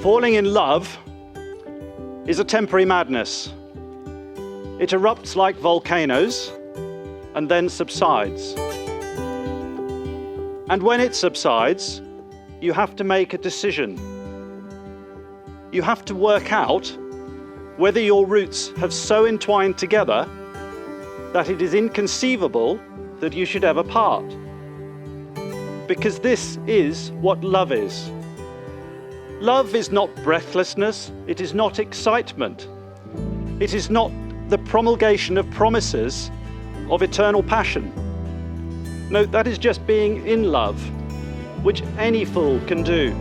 Falling in love is a temporary madness. It erupts like volcanoes and then subsides. And when it subsides, you have to make a decision. You have to work out whether your roots have so entwined together that it is inconceivable that you should ever part. Because this is what love is. Love is not breathlessness, it is not excitement. It is not the promulgation of promises of eternal passion. No, that is just being in love, which any fool can do.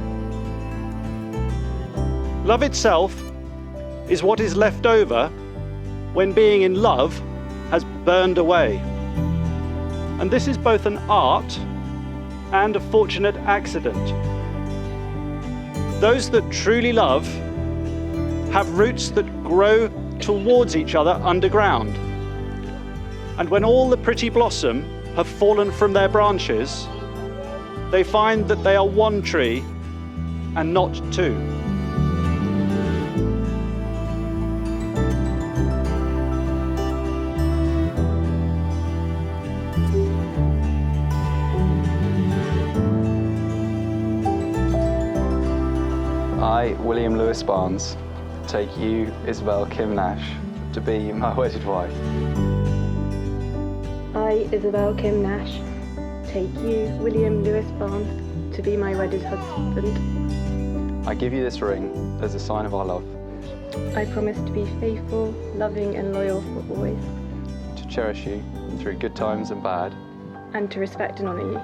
Love itself is what is left over when being in love has burned away. And this is both an art and a fortunate accident. Those that truly love have roots that grow towards each other underground. And when all the pretty blossom have fallen from their branches, they find that they are one tree and not two. I, William Lewis Barnes, take you, Isabel Kim Nash, to be my wedded wife. I, Isabel Kim Nash, take you, William Lewis Barnes, to be my wedded husband. I give you this ring as a sign of our love. I promise to be faithful, loving and loyal for always. To cherish you through good times and bad. And to respect and honour you.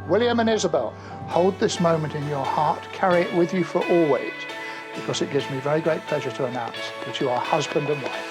William and Isabel, hold this moment in your heart, carry it with you for always, because it gives me very great pleasure to announce that you are husband and wife.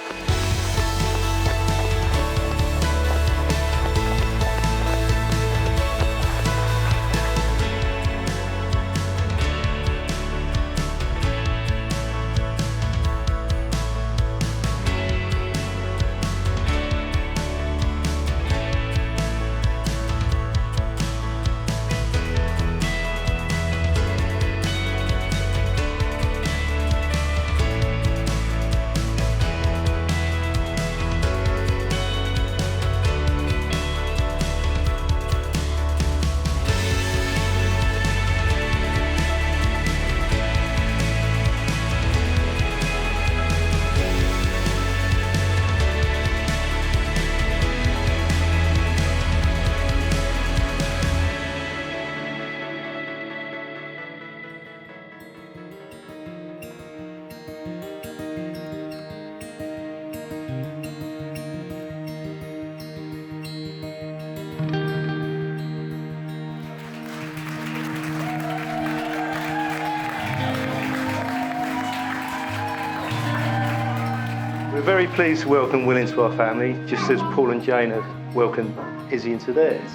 We're very pleased to welcome Will into our family, just as Paul and Jane have welcomed Izzy into theirs.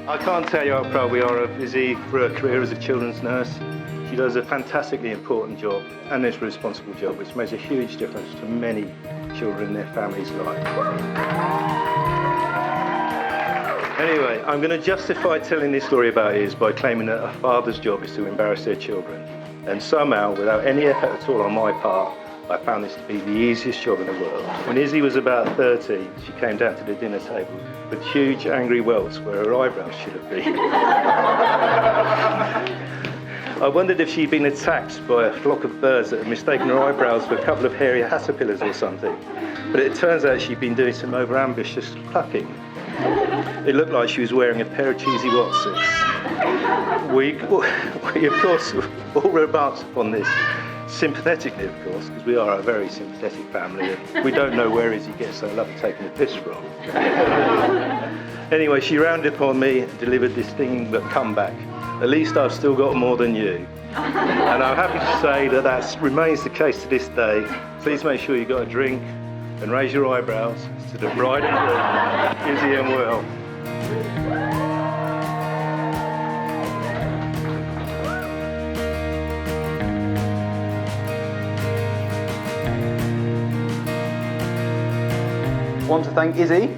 I can't tell you how proud we are of Izzy for her career as a children's nurse. She does a fantastically important job and it's a responsible job, which makes a huge difference to many children in their families' lives. Anyway, I'm going to justify telling this story about Iz by claiming that a father's job is to embarrass their children. And somehow, without any effort at all on my part, I found this to be the easiest job in the world. When Izzy was about 13, she came down to the dinner table with huge angry welts where her eyebrows should have been. I wondered if she'd been attacked by a flock of birds that had mistaken her eyebrows for a couple of hairy caterpillars or something. But it turns out she'd been doing some over-ambitious plucking. It looked like she was wearing a pair of cheesy watsons. We of course, all remarked upon this. Sympathetically, of course, because we are a very sympathetic family and we don't know where Izzy gets so love taking the piss from. Anyway, she rounded upon me and delivered this thing but comeback. At least I've still got more than you. And I'm happy to say that that remains the case to this day. Please make sure you've got a drink and raise your eyebrows to the bride and groom, Izzy and Will. Want to thank Izzy.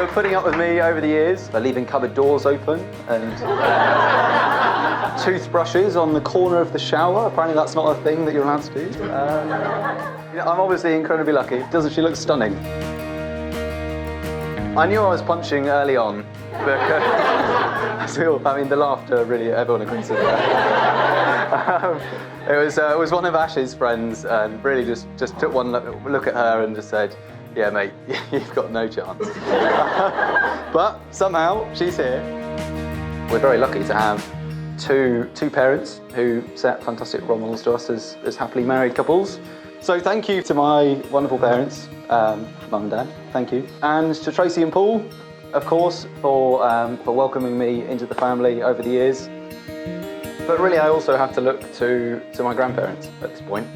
for putting up with me over the years, for leaving cupboard doors open and toothbrushes on the corner of the shower. Apparently that's not a thing that you're allowed to do. I'm obviously incredibly lucky. Doesn't she look stunning? I knew I was punching early on, because I mean, the laughter really, everyone agrees with that. It was one of Ash's friends, and really just took one look at her and just said, "Yeah, mate, you've got no chance." But somehow she's here. We're very lucky to have two parents who set fantastic role models to us as happily married couples. So thank you to my wonderful parents, Mum and Dad, thank you. And to Tracy and Paul, of course, for welcoming me into the family over the years. But really, I also have to look to my grandparents at this point.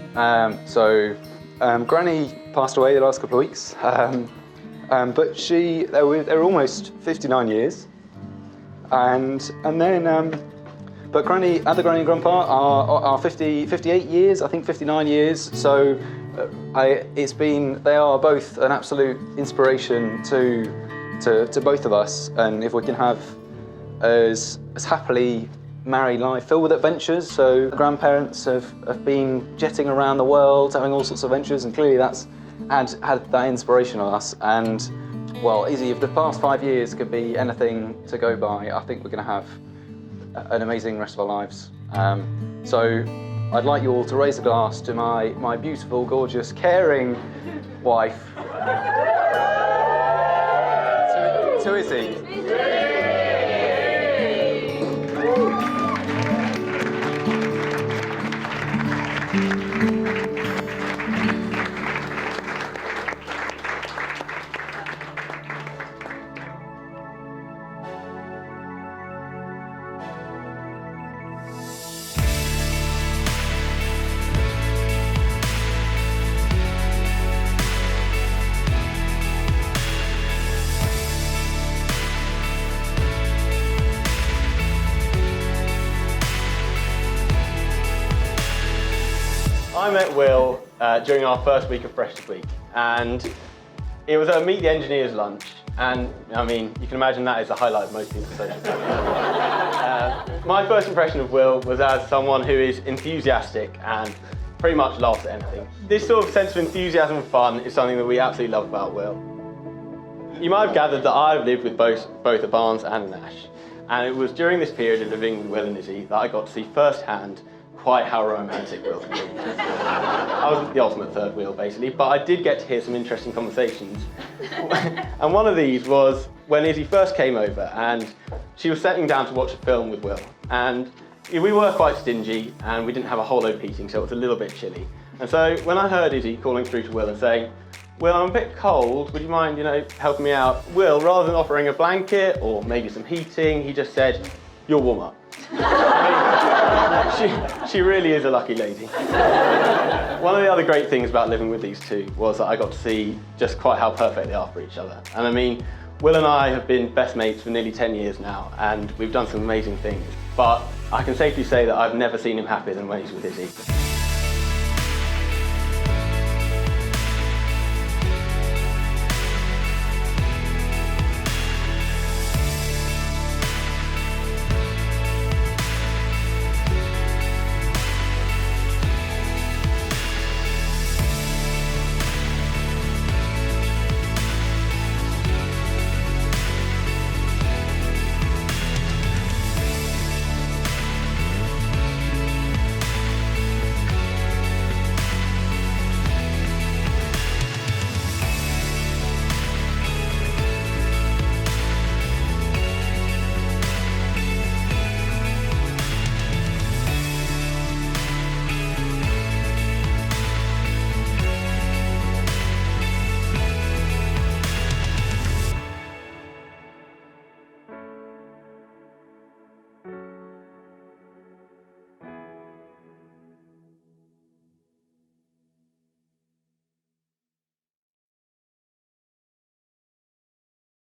Granny passed away the last couple of weeks, but they were almost 59 years. But other Granny and Grandpa are 58 years, I think 59 years. So they are both an absolute inspiration to both of us. And if we can have as happily married life filled with adventures. So the grandparents have been jetting around the world, having all sorts of adventures, and clearly that's had that inspiration on us. And well, Izzy, if the past 5 years could be anything to go by, I think we're going to have an amazing rest of our lives. So I'd like you all to raise a glass to my beautiful, gorgeous, caring wife, to Izzy. I met Will during our first week of Freshers Week, and it was a Meet the Engineers lunch, and I mean, you can imagine that is the highlight of most people's social media. My first impression of Will was as someone who is enthusiastic and pretty much laughs at anything. This sort of sense of enthusiasm and fun is something that we absolutely love about Will. You might have gathered that I've lived with both a Barnes and a Nash, and it was during this period of living with Will and Izzy that I got to see firsthand quite how romantic Will can be. I was the ultimate third wheel, basically, but I did get to hear some interesting conversations. And one of these was when Izzy first came over, and she was settling down to watch a film with Will. And we were quite stingy, and we didn't have a whole load of heating, so it was a little bit chilly. And so when I heard Izzy calling through to Will and saying, "Will, I'm a bit cold, would you mind, helping me out?" Will, rather than offering a blanket or maybe some heating, he just said, "You'll warm up." She really is a lucky lady. One of the other great things about living with these two was that I got to see just quite how perfect they are for each other. And I mean, Will and I have been best mates for nearly 10 years now, and we've done some amazing things. But I can safely say that I've never seen him happier than when he's with Izzy.